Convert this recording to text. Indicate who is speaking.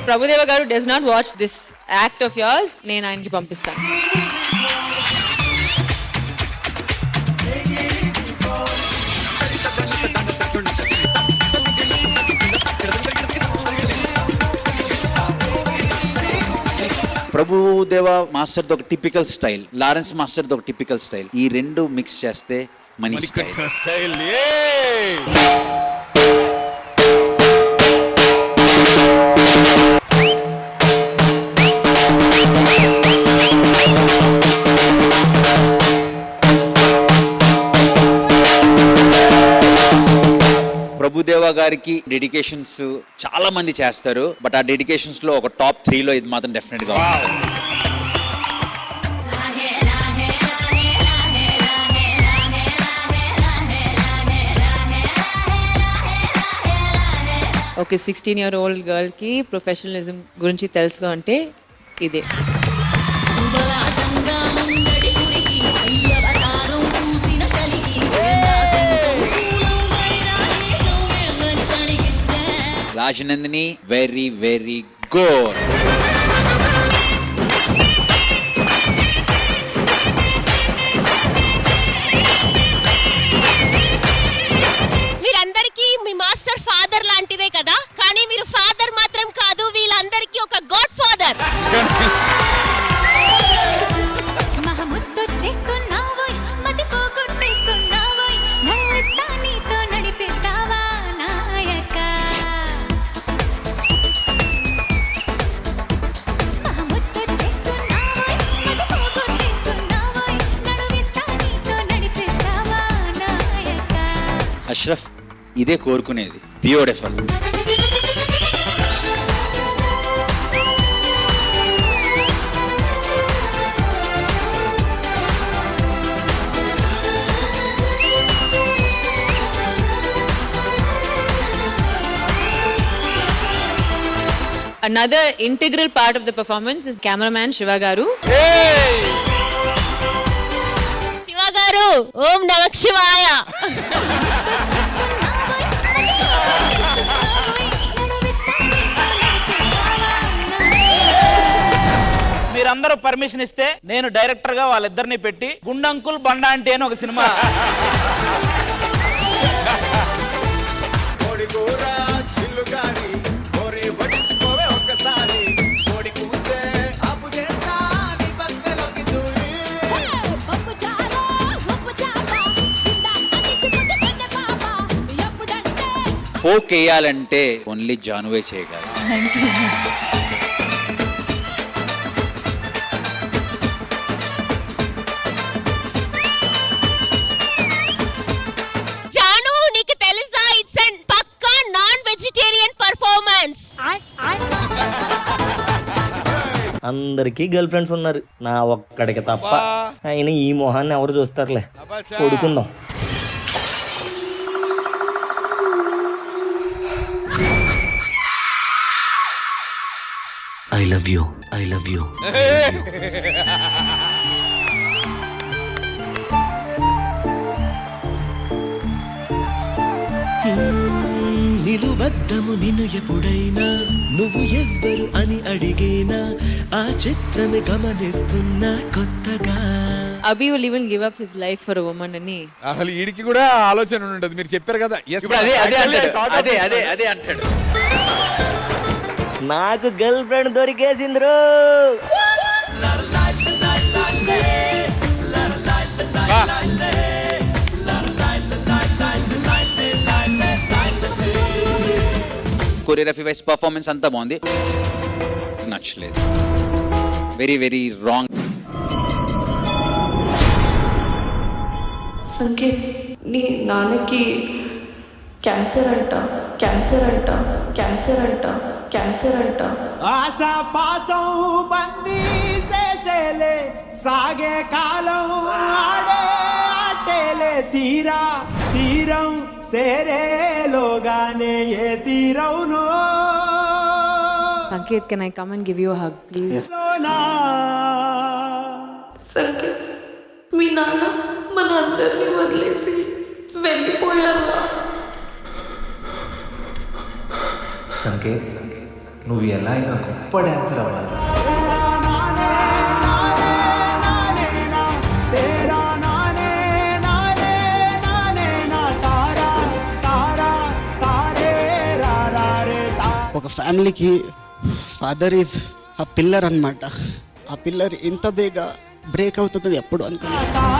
Speaker 1: ప్రభుదేవ గారు does not watch this act of yours, నేను ఆయనకి పంపిస్తాను.
Speaker 2: ప్రభుదేవ మాస్టర్ది ఒక టిపికల్ స్టైల్, లారెన్స్ మాస్టర్ది ఒక టిపికల్ స్టైల్. ఈ రెండు మిక్స్ చేస్తే మనీ స్టైల్. ప్రభుదేవ గారికి డెడికేషన్స్ చాలా మంది చేస్తారు, బట్ ఆ డెడికేషన్స్ లో ఒక టాప్ 3 లో ఇది మాత్రం డెఫినెట్ గా.
Speaker 1: ఒక 16-year-old గర్ల్ కి ప్రొఫెషనలిజం గురించి తెలుసు అంటే ఇదే.
Speaker 2: Rajanandini very very good.
Speaker 3: మీరందరికీ మీ మాస్టర్ ఫాదర్ లాంటిదే కదా, కానీ మీరు ఫాదర్ మాత్రం కాదు, వీళ్ళందరికీ ఒక గాడ్ ఫాదర్.
Speaker 2: అష్రఫ్ ఇదే కోరుకునేది. Beautiful.
Speaker 1: Another integral part of the performance is cameraman Shiva garu.
Speaker 3: Shiva గారు, ఓం నమః శివాయ.
Speaker 4: మీరందరూ పర్మిషన్ ఇస్తే నేను డైరెక్టర్ గా వాళ్ళిద్దరిని పెట్టి గుండంకుల్ బండా అంటే అని ఒక సినిమా.
Speaker 2: ఫోక్ వేయాలంటే ఓన్లీ జానువే చేయగలరు.
Speaker 3: జాను, నీకు తెలుసా it's an pakka non vegetarian performance.
Speaker 5: అందరికీ గర్ల్ ఫ్రెండ్స్ ఉన్నారు, నా ఒక్కడికి తప్ప. అయినా ఈ మొహాన్ని ఎవరు చూస్తారులే, కొడుకుందాం. I love you. I love you.
Speaker 6: నిలువద్దము నిన్ను ఎప్పుడైనా నువ్వు ఎవ్వరు అని అడిగేనా ఆ చిత్రమే గమనిస్తున్నా కొత్తగా.
Speaker 1: Abhi will even give up his life for a woman ani.
Speaker 7: అసలు వీడికి కూడా ఆలోచన ఉంటుంది, మీరు చెప్పారు కదా.
Speaker 2: అదే అంటాడు.
Speaker 5: నాకు గర్ల్ ఫ్రెండ్ దొరికేసింద్రు.
Speaker 2: కొరియోగ్రఫీ వైస్ పర్ఫార్మెన్స్ అంతా బాగుంది, నచ్చలేదు. Very very wrong.
Speaker 8: సంకేత్, నీ నాన్నకి క్యాన్సర్ అంట, క్యాన్సర్ అంట, క్యాన్సర్ అంట, క్యాన్సర్ అంట.
Speaker 6: ఆశా పాసం బందీ చేసేలే సాగే కాలం ఆడే ఆటేలే తీరా తీరం సేరేలోగానే ఏ తీరవునో.
Speaker 1: Sanket, can I come and give you a hug, please?
Speaker 8: Sanket, మీ నాన్న మన అందరినీ వదిలేసి వెళ్ళిపోయారు.
Speaker 5: సంకేత్,
Speaker 9: నువ్వు ఎలా అయినా గొప్ప డాన్సర్ అవ్వాలి.
Speaker 10: ఒక ఫ్యామిలీకి ఫాదర్ ఈజ్ ఆ పిల్లర్ అన్నమాట. ఆ పిల్లర్ ఇంత బేగా బ్రేక్ అవుతుంది ఎప్పుడు అనుకున్నాను.